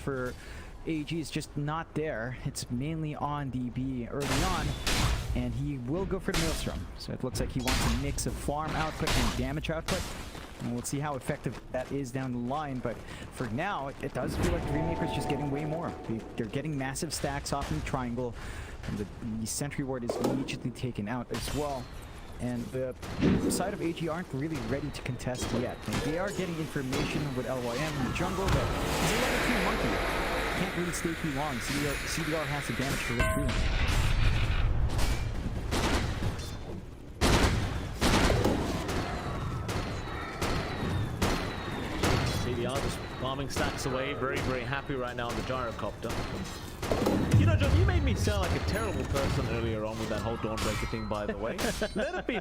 for AG is just not there. It's mainly on DB early on, and he will go for the Maelstrom. So it looks like he wants a mix of farm output and damage output. And we'll see how effective that is down the line, but for now, it does feel like Dreammaker's just getting way more. They're getting massive stacks off in the triangle, and the Sentry Ward is immediately taken out as well. And the side of AG aren't really ready to contest yet. Like, they are getting information with LYM in the jungle, but he's a level 2 monkey. Can't really stay too long. CDR has the damage to rip through. Just farming stacks away, very, very happy right now on the gyrocopter. You know, John, you made me sound like a terrible person earlier on with that whole Dawnbreaker thing, by the way. Let it be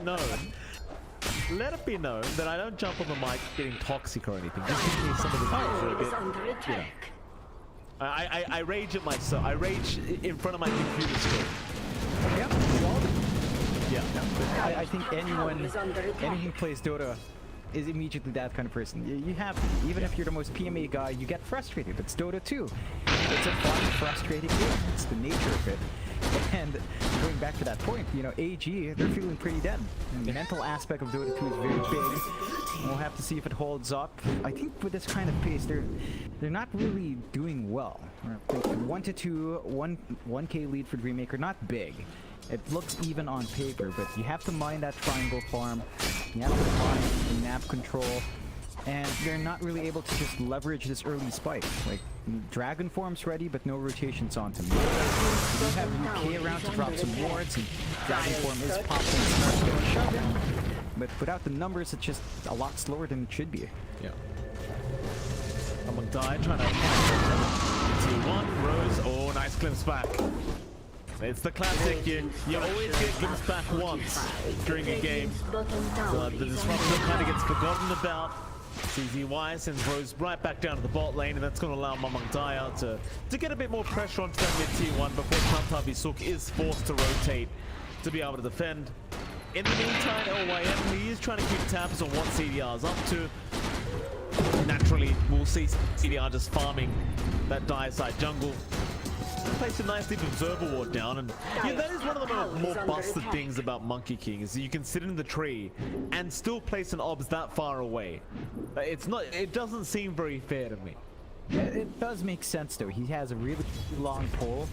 known that I don't jump on the mic getting toxic or anything. Just give me some of the things a bit, you know. I rage at myself. I rage in front of my computer screen. Yeah. I think anyone who plays Dota is immediately that kind of person. You have to. Even if you're the most PMA guy, you get frustrated. It's Dota 2. It's a fun, frustrating game. It's the nature of it. And going back to that point, you know, AG, they're feeling pretty dead. And the mental aspect of Dota 2 is very big. We'll have to see if it holds up. I think with this kind of pace, they're not really doing well. Like 1-2, 1K lead for Dreammaker, not big. It looks even on paper, but you have to mine that triangle farm. You have to mine the map control, and they're not really able to just leverage this early spike. Like, Dragon Form's ready, but no rotations onto me. You have UK around to drop some wards, and Dragon Form is popping and starts going shove-in. But without the numbers, it's just a lot slower than it should be. Yeah. Someone died trying to T1, Rose, oh, nice glimpse back. It's the classic, you always get glimpsed back once during a game. The disruptor kind of gets forgotten about. CZY sends Rose right back down to the bot lane, and that's going to allow Mamangdaya to get a bit more pressure onto that mid T1 before Chantavi Sook is forced to rotate to be able to defend. In the meantime, LYM, he is trying to keep tabs on what CDR is up to. Naturally, we'll see CDR just farming that dire side jungle. Place a nice deep observer ward down, and yeah, that is one of the more busted things about Monkey King, is that you can sit in the tree and still place an obs that far away. It doesn't seem very fair to me. It does make sense though. He has a really long pole,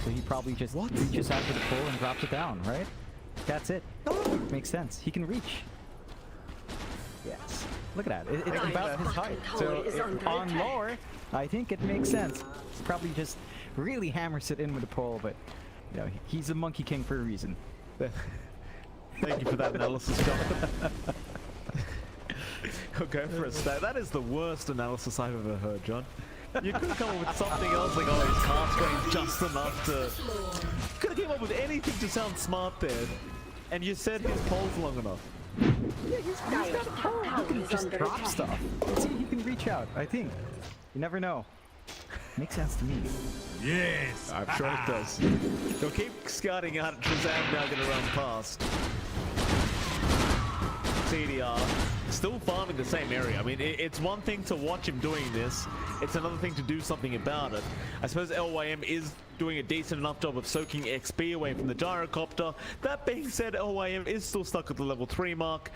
so he probably just reaches out for the pole and drops it down, right? That's it. Makes sense. He can reach. Yes. Look at that. It's about his height. So on lower, I think it makes sense. He probably just really hammers it in with the pole, but you know, he's a Monkey King for a reason. Thank you for that analysis, John. Okay, for a stat. That is the worst analysis I've ever heard, John. You could have come up with something else, like, oh, his cast range just enough to... You could have came up with anything to sound smart there, and you said his pole's long enough. Yeah, he's got a pole. He can just drop stuff. See, he can reach out, I think. You never know. Makes sense to me. Yes! I'm sure it does. He'll keep scouting out. Shazam now gonna run past. CDR still farming the same area. I mean, it's one thing to watch him doing this. It's another thing to do something about it. I suppose LYM is doing a decent enough job of soaking XP away from the gyrocopter. That being said, LYM is still stuck at the level 3 mark,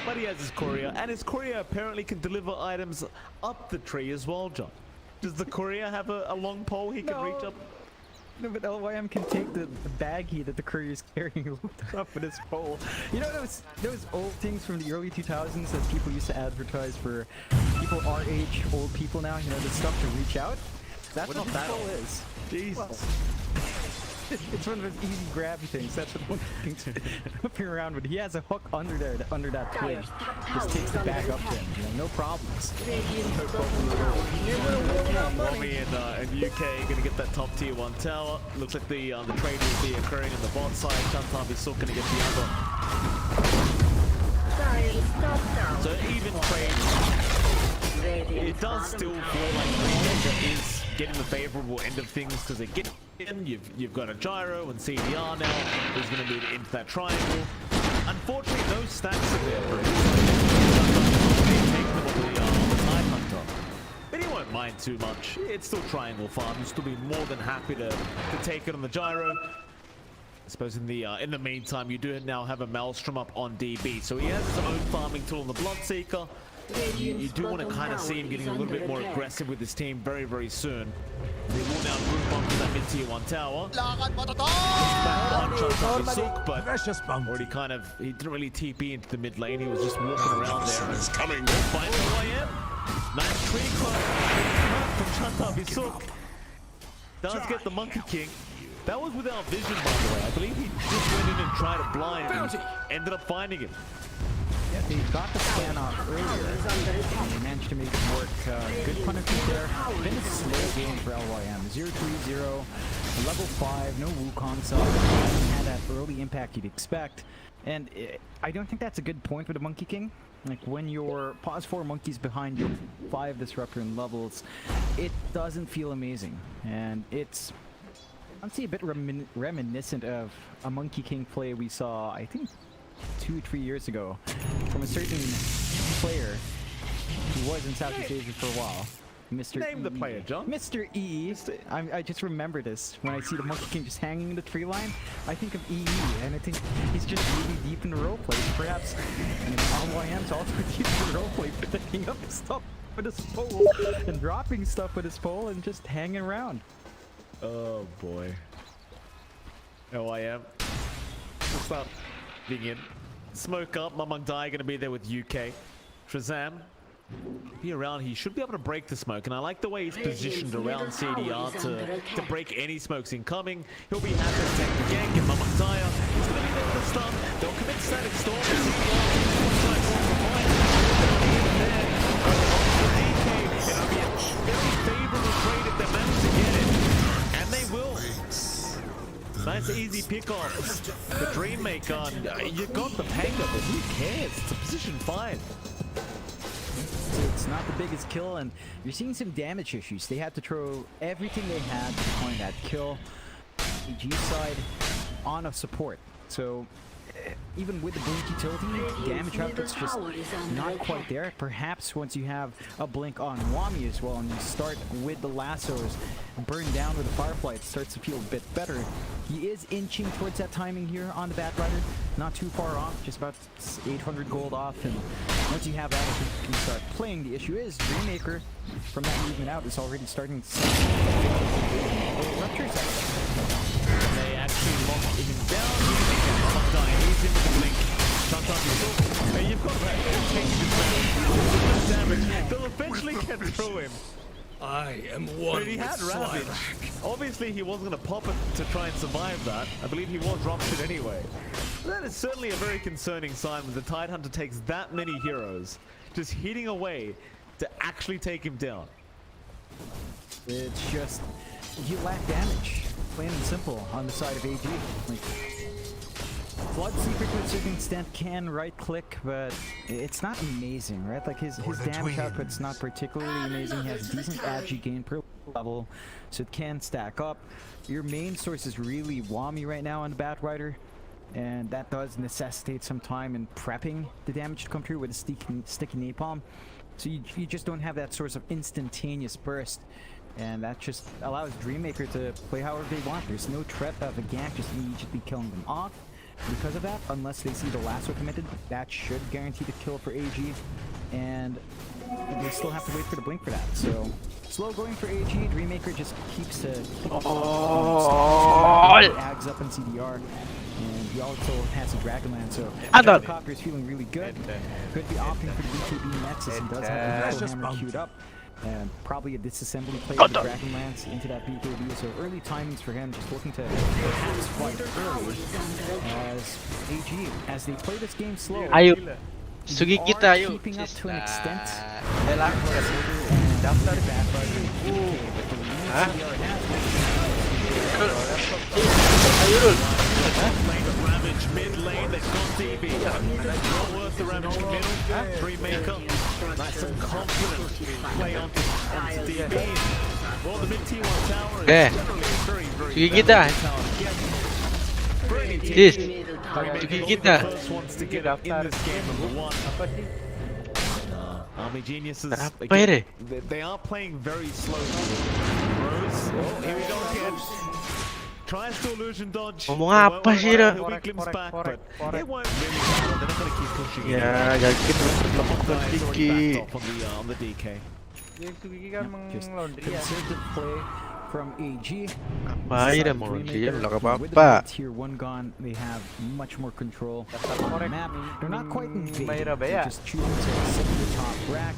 but he has his courier, and his courier apparently can deliver items up the tree as well, John. Does the courier have a long pole he can reach up? No, but LYM can take the baggie that the courier is carrying up with his pole. You know those old things from the early 2000s that people used to advertise for people our age, old people now, you know, the stuff to reach out? That's what the pole is. Jesus. Well, it's one of those easy grabby things. That's what one thing's whipping around with. He has a hook under there, under that twig. Just takes the bag up to him. You know, no problems. Romy and UK gonna get that top tier 1 tower. Looks like the trade will be occurring on the bot side. Chantavi Sook gonna get the other. So even trade. It does still feel like Dreammaker is getting the favorable end of things, because they get in, you've got a gyro and CDR now who's going to move into that triangle. Unfortunately, no stacks are there for him. They take them on the Tidehunter. But he won't mind too much. It's still triangle farm. You'll still be more than happy to take it on the gyro. I suppose in the meantime, you do now have a Maelstrom up on DB, so he has his own farming tool on the Bloodseeker. You do want to kind of see him getting a little bit more aggressive with his team very, very soon. They will now move on to that mid-tier 1 tower. But already kind of, he didn't really TP into the mid lane. He was just walking around there. Is coming. Find the way in. Nice tree climb from Chantabisuk. Does get the Monkey King. That was without vision, by the way. I believe he just went in and tried to blind and ended up finding him. Yeah, he got the plan off earlier. He managed to make it work. Good punishment there. Been a slow game for LYM. 0-3-0, level 5, no Wukong sub. Hasn't had that early impact you'd expect. And I don't think that's a good point with the Monkey King. Like, when you're pause 4 monkeys behind your 5 disruptor in levels, it doesn't feel amazing. And it's honestly a bit reminiscent of a Monkey King play we saw, I think, 2-3 years ago from a certain player who was in Southeast Asia for a while. Mr. Name the player, John. Mr. E. I just remember this when I see the Monkey King just hanging in the tree line. I think of EE, and I think he's just really deep in the roleplay. Perhaps LYM's also deep in the roleplay, picking up stuff with his pole and dropping stuff with his pole and just hanging around. Oh boy. LYM. What's up? Being in. Smoke up. Mamang Dai gonna be there with UK. Shazam. Be around. He should be able to break the smoke, and I like the way he's positioned around CDR to break any smokes incoming. He'll be happy to take the gank, and Mamang Dai is gonna be there with the stun. They'll commit static storm. It'll be a very favorable trade if they manage to get it, and they will. Nice easy pick off. The Dreammaker, you got the hang of it. Who cares? It's a position 5. It's not the biggest kill, and you're seeing some damage issues. They had to throw everything they had to find that kill. AG side on a support. So even with the blink utility, damage output's just not quite there. Perhaps once you have a blink on Wami as well, and you start with the lassos burn down with the Firefly, it starts to feel a bit better. He is inching towards that timing here on the Batrider. Not too far off, just about 800 gold off, and once you have that, I think you can start playing. The issue is Dreammaker, from that movement out, is already starting to ruptures out. They actually locked him down. He's in with the blink. Sometimes hey, you've got to damage. They'll eventually get through him. I am one. But he had Ravage. Obviously, he wasn't going to pop it to try and survive that. I believe he was ruptured anyway. That is certainly a very concerning sign when the Tidehunter takes that many heroes, just hitting away to actually take him down. It's just, you lack damage, plain and simple, on the side of AG. Like, Blood Secret to a certain extent can right click, but it's not amazing, right? Like his damage output's not particularly amazing. He has decent agi gain per level, so it can stack up. Your main source is really Wami right now on the Batrider, and that does necessitate some time in prepping the damage to come through with a sticky napalm. So you just don't have that source of instantaneous burst, and that just allows Dreammaker to play however they want. There's no threat of a gank just immediately killing them off. Because of that, unless they see the lasso committed, that should guarantee the kill for AG, and they still have to wait for the blink for that. So slow going for AG. Dreammaker just keeps ags up in CDR, and he also has a Dragonland, so Copper is feeling really good. Could be opting for the BKB Nexus and does have the Hammer queued up. And probably a disassembly play with the Dragonlance into that BKB, so early timings for him, just looking to perhaps fight early as AG, as they play this game slow. Ayo, sugi kita ayo. Keeping up to an extent. Ravage mid lane, they've got DB. Not worth the Ravage middle. Dreammaker, nice and confident play onto DB. Well, the mid tier 1 tower is generally very, very Sugi kita. This. Sugi kita. First ones to get up in this game, number 1. Army Geniuses, Apa again, ini? they are playing very slow. Rose, oh, here we go again. Tries to illusion dodge. Ngomong apa sih, Ra? He'll be glimpsed back, but it won't really matter. They're not going to keep pushing it. Ya, yakin Guys already Kiki. backed off on the DK. Sugi kan Just meng-laundry ya. conservative play from AG. Apa aja mau dia Dreammaker, nggak with apa-apa. the tier 1 gone, they have much more control Dasar on the korek map. They're not quite invading. Mayra They're Bea. just choosing to sit in the top rack,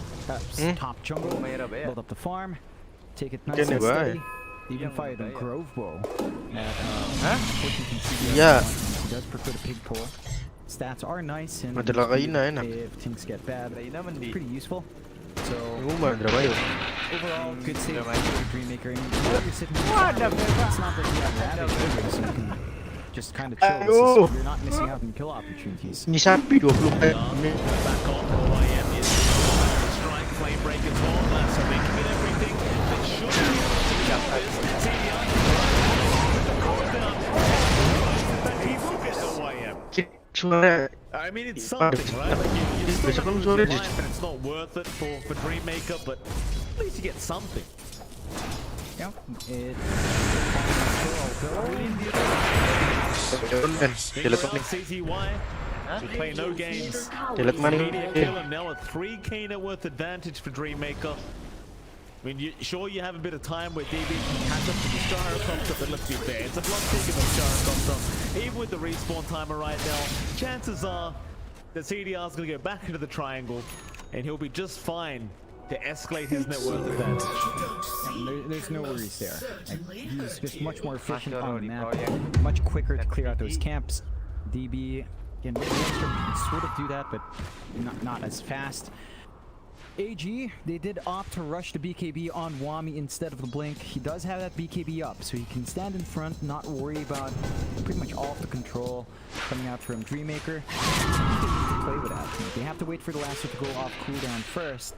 top jungle, Mayra Bea. build up the farm, take it nice Kene and ba, steady. Even fire the Grove Bow. Yeah. He does prefer the pig pull. Stats are nice and Adalah kaina enak. if things get bad, Kaina mandi. pretty useful. So Umar berapa yuk? overall, good save for Dreammaker. I mean, while you're sitting in the farm, it's not that you have Ravage either, so you can just kind of chill. This Aduh. is, you're not missing out on kill opportunities. Ini sapi 20 Back on OIM is strike flame break as well. So they commit everything. They should be able to kill this. He will get OIM. Suara I mean, it's something, right? Like you still besok kan lose sore the di line, and it's not worth it for Dreammaker, but at least you get something. Yeah, it. Telekonik. CTY to play no games. Telekonik. Immediate kill him now, a 3k net worth advantage for Dreammaker. I mean, sure you have a bit of time where DB can catch up to the Gyrocopter, but let's be fair, it's a block taking of Gyrocopter. Even with the respawn timer right now, chances are that CDR is going to go back into the triangle, and he'll be just fine to escalate his net worth advantage. There's no worries there. Like, he's just much more efficient on the map, much quicker to clear out those camps. DB can sort of do that, but not as fast. AG, they did opt to rush the BKB on Wami instead of the Blink. He does have that BKB up, so he can stand in front, not worry about pretty much all of the control coming out from Dreammaker. They need to play with that. They have to wait for the last one to go off cooldown first,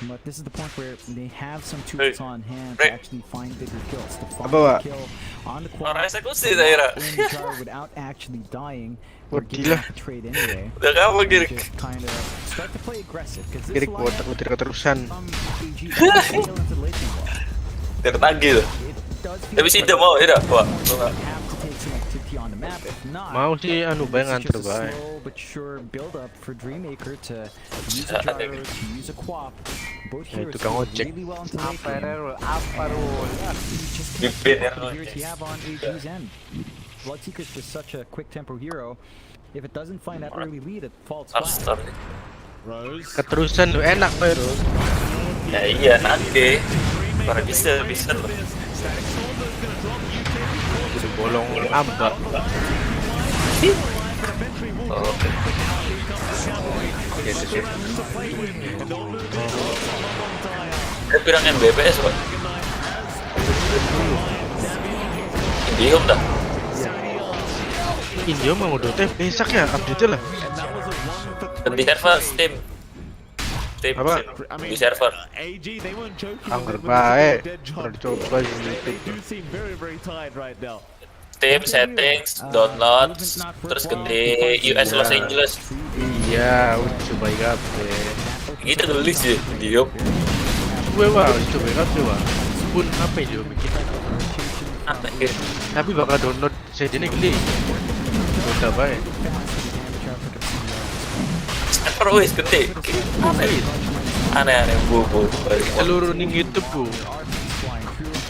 but this is the point where they have some tools on hand to actually find bigger kills, to find Apa, a kill on the quad Orang eksekusi daerah. without actually dying Oh, or getting gila. off the trade anyway. Udah kamu gini. Just kind of start to play aggressive because this Kirik lineup botak tidak keterusan. AG fail into late game wall. Tertagih tuh. It does feel Tapi sih like tidak mau, tidak. Wah, you have to take some activity on the map. If not, Mau sih anu it's bayangan just a terbaik. slow but sure build up for Dreammaker to use a gyro, to use a quap. Both Ya, heroes tukang do ojek. really well into late Apa game. Rul? Apa Rul? Just Bibit can't ya, the heroes ojek. you have on AG's end. Bloodseeker's just such a quick tempo hero. If it doesn't find that early lead, it falls flat. Arslan. Rose. Keterusan lu enak Pak Ru. Ya iya, nanti. Para bisa loh. Jadi bolong ambak. Oh, oke. Gitu sih. Pirang MBPS, Pak. Indihome dah. India mau udah teh besak ya update lah. Dan di server Steam. Steam. Apa? Di server. AG, they weren't joking. Angker when they baik. did dead Pernah jump. dicoba di They do YouTube. seem very, very tired right now. Steam settings, download, terus ke US Los Angeles. Iya, udah coba update. Gitu gelis sih, diop. Gue wah, coba update wah. Pun apa ya bikin. Aneh gitu. Tapi bakal download CD-nya gede. Udah baik. Server wis gede. Aneh-aneh bu. Seluruh ning YouTube bu.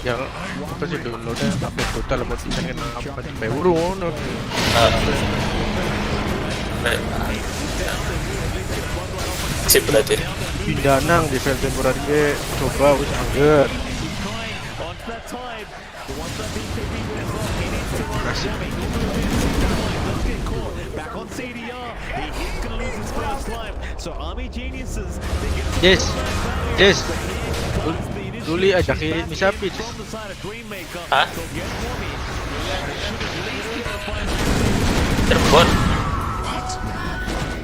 Yang apa sih downloadnya update total buat misalnya apa sampai urun. Sip berarti. Pindah nang di file temporary coba wis angger. Onto that tide. The ones that BKB wins off, he needs to run. Asik. Does get caught. Back on CDR. He is going to lose his first life. So Army Geniuses, they get Yes. Duli aja kirim sapi. from the side of Dreammaker. Hah? They'll get Wami. Should at least be able to find Terbon.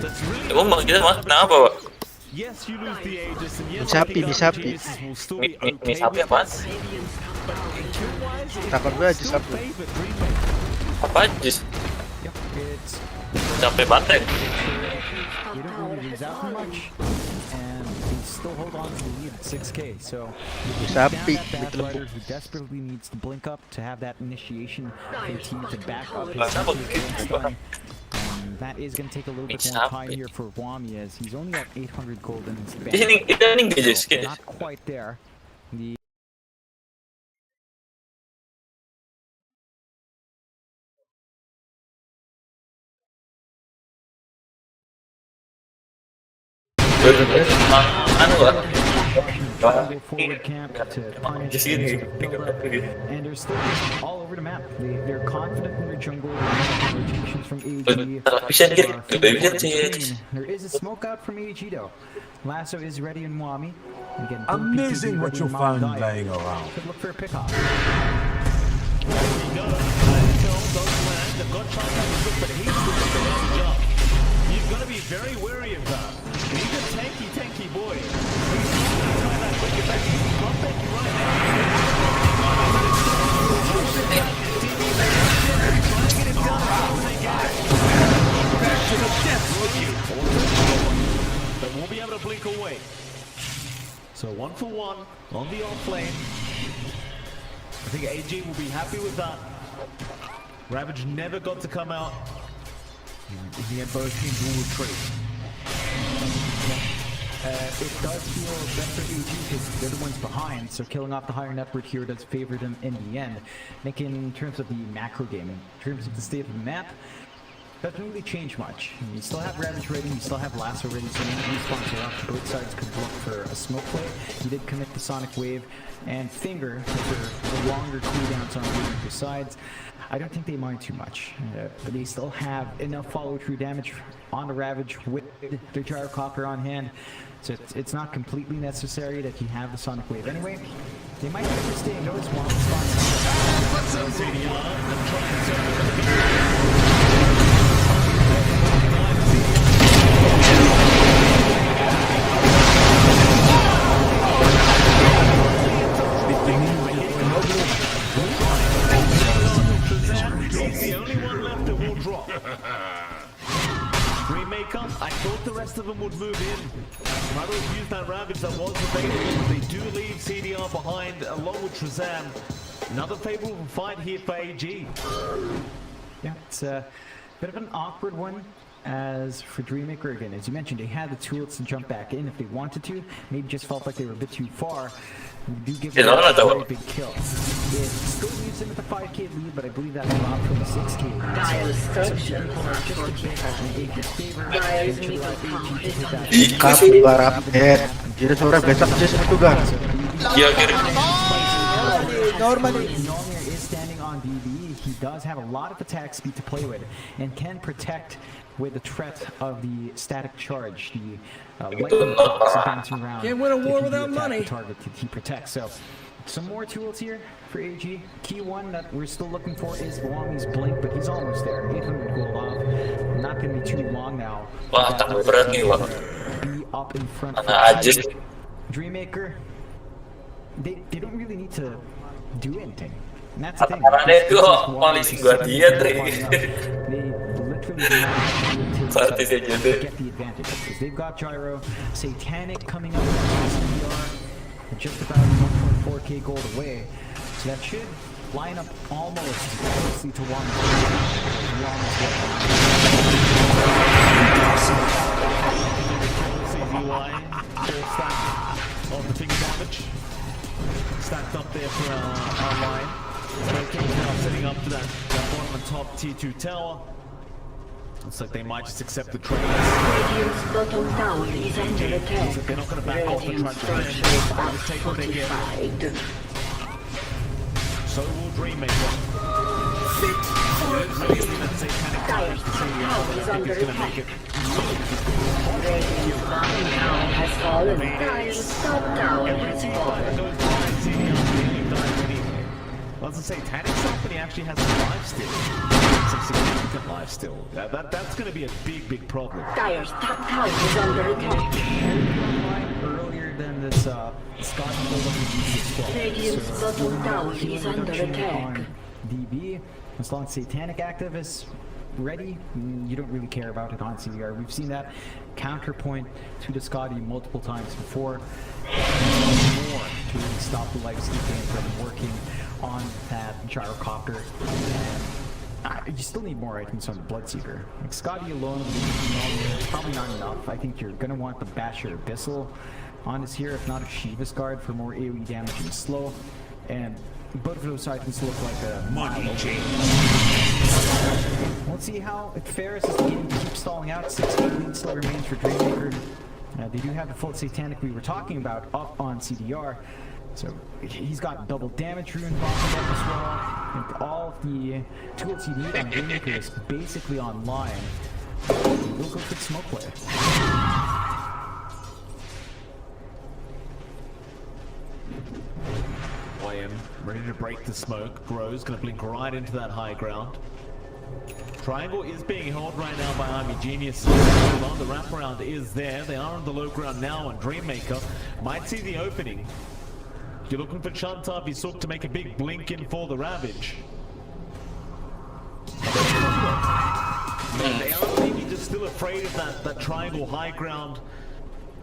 that's really Emang bang kita mah kenapa, Pak? yes, you lose the Aegis, and yes, Misapi, I think misapi. Army Geniuses will still be Ini okay sapi with apaan? this. But in kill-wise, it Takut gue aja still sapi. favor Dreammaker. Apa aja? Yep, it's Sampai batek. you don't really lose out much, and they still hold on to the lead at 6K. So Sapi, that backrider who desperately needs to blink up to have that initiation for the team to back up his stun. That is going to take a little bit more time here for Wami, as he's only at 800 gold in his bank. So not quite there. The forward camp to punish and they're still all over the map. They're confident in their jungle. Rotations from AG. There is a smoke out from AG though. Lasso is ready in Wami. Again, amazing what you'll find laying around. Could look for a pickoff. You've got to be very wary of that. He's a tanky boy. But won't be able to blink away. So 1 for 1 on the off lane. I think AG will be happy with that. Ravage never got to come out. In the end, both teams will retreat. It does feel better for AG because they're the ones behind, so killing off the higher network here does favor them in the end. I think in terms of the macro game, in terms of the state of the map, doesn't really change much. You still have Ravage ready, you still have Lasso ready, so when these spawns are up, both sides could look for a smoke play. You did commit the Sonic Wave and Finger for the longer cooldowns on both sides. I don't think they mind too much, but they still have enough follow-through damage on the Ravage with their Gyrocopter on hand, so it's not completely necessary that you have the Sonic Wave anyway. They might have to stay notice one of the the only one left that will drop. Remaker, I thought the rest of them would move in. Might have used that Ravage that was available. They do leave CDR behind along with Trezam. Another favorable fight here for AG. Yeah, it's a bit of an awkward one. As for Dreammaker, again, as you mentioned, they had the tools to jump back in if they wanted to. Maybe just felt like they were a bit too far. We do give them a very big kill. It still leaves them with a 5K lead, but I believe that will out from the 6K lead. Kamu garap jadi sore besok just itu guys. Normally is standing on DB. He does have a lot of attack speed to play with and can protect with the threat of the static charge, the lightning bolts bouncing around. Can't win a war without money. Target that he protects. So some more tools here for AG. Key one that we're still looking for is Wami's Blink, but he's almost there. 800 gold off. Not going to be too long now. Wah, tangan berat nih, Wah. Be up in front. Dreammaker, they don't really need to do anything. And that's the thing. Karena itu paling gua dia, Tri. Get the advantage because they've got Gyro, Satanic coming up just about 1.4k gold away, so that should line up almost closely to one. Of the finger damage stacked up there for our line. Now setting up to that bottom and top T2 tower. Looks like they might just accept the trade. Radiant's bottom tower is under attack. They're not going to back off the trade. Take what they get. So will Dreammaker. Dire's top tower is under attack. Radiant's bottom tower has fallen. Dire's top tower has fallen. Well, to say Satanic stuff, but he actually has some life still. Some significant life still. That's going to be a big problem. Dire's top tower is under attack. Earlier than this, Scott Radiant's bottom tower is under attack. DB, as long as Satanic active is ready, you don't really care about it on CDR. We've seen that counterpoint to the Scotty multiple times before. More to really stop the lifesteal game from working on that gyrocopter. And you still need more items on the Bloodseeker. Like Scotty alone is probably not enough. I think you're gonna want the Basher Abyssal on this here, if not a Shiva's Guard for more AoE damage and slow. And both of those items look like a money change. Let's see how it fares as the game keeps stalling out. 16 lead still remains for Dreammaker. They do have the full Satanic we were talking about up on CDR. So he's got double damage rune popping up as well. And all of the tools you need on Dreammaker is basically online. We'll go for the smoke play. YM ready to break the smoke. Grows gonna blink right into that high ground. Triangle is being held right now by Army Genius. The wraparound is there. They are on the low ground now, and Dreammaker might see the opening. You're looking for Chantar Visuk to make a big blink in for the Ravage. They are maybe just still afraid of that triangle high ground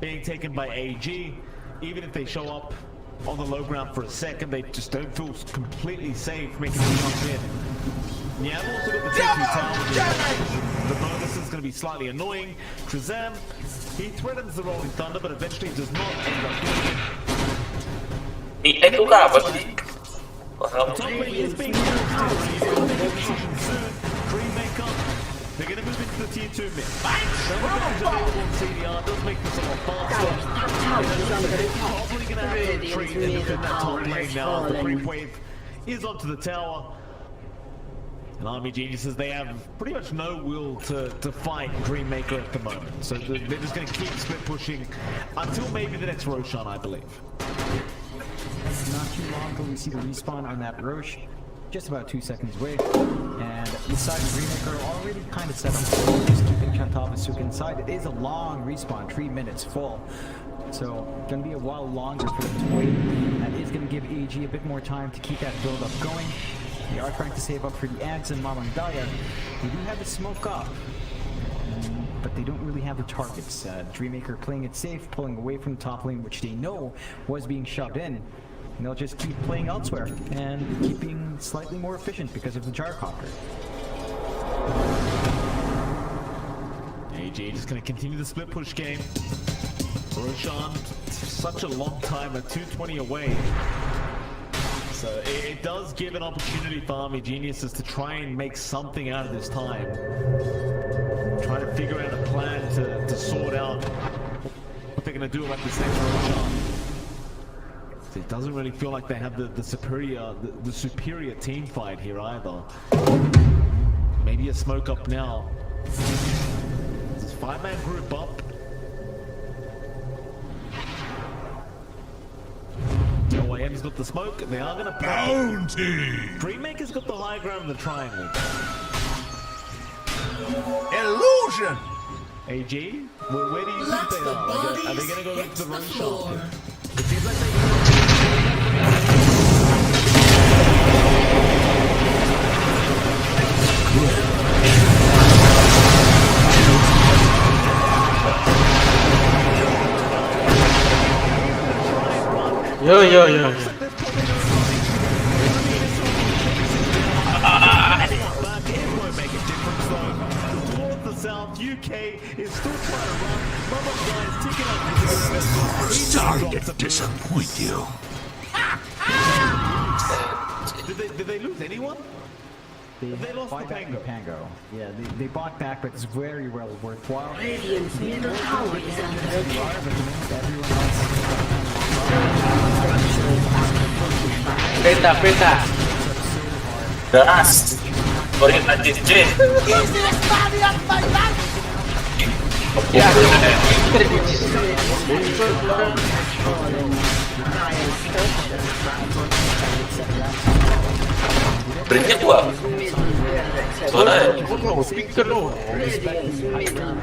being taken by AG. Even if they show up on the low ground for a second, they just don't feel completely safe making the jump in. Yeah, I've also got the TP tower. The bonus is going to be slightly annoying. Trezam, he threatens the Rolling Thunder, but eventually does not end up doing it. Itu kah apa sih? Paham. They're going to move into the tier 2 mid. CDR does make this a lot faster. Probably going to have to retreat and defend that top lane now. The creep wave is onto the tower. And Army Geniuses, they have pretty much no will to fight Dreammaker at the moment. So they're just going to keep split pushing until maybe the next Roshan, I believe. Not too long until we see the respawn on that Roche. Just about 2 seconds away. And inside the Dreammaker already kind of set up. Just keeping Chantal Visuk inside. It is a long respawn, 3 minutes full. So gonna be a while longer for them to wait. That is gonna give AG a bit more time to keep that build up going. They are trying to save up for the ads and Mamandaya. They do have the smoke up, but they don't really have the targets. Dreammaker playing it safe, pulling away from the top lane, which they know was being shoved in. And they'll just keep playing elsewhere and keeping slightly more efficient because of the gyrocopter. AG just going to continue the split push game. Roshan, such a long time, at 220 away. So it does give an opportunity for Army Geniuses to try and make something out of this time. Try to figure out a plan to sort out what they're going to do about this next Roshan. So it doesn't really feel like they have the superior team fight here either. Maybe a smoke up now. This 5-man group up. OYM's got the smoke. They are gonna bounty. Dreammaker's got the high ground in the triangle. Illusion! AG, where do you think they are? Are they gonna go into the run shot? It seems like they Yo. South UK is still trying to run. Mama guys ticking up. Sorry to disappoint you. Did they lose anyone? They lost the Pango. Yeah, they bought back, but it's very well worthwhile. Radiant's middle tower is under attack. Peta. Das. Orientatif J. Ya. Berhenti gua. Soalnya Speaker lo. Radiant's middle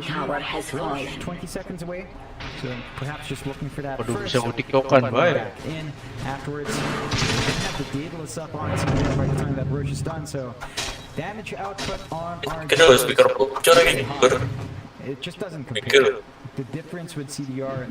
tower has fallen. 20 seconds away. So perhaps just looking for that Waduh, first bisa utik-tokan baik. back in afterwards. They have the Daedalus up on CDR by the time that Roche is done, so Damage output on RNG Kita harus speaker bocor lagi. it just doesn't compare. Mikir. The difference with CDR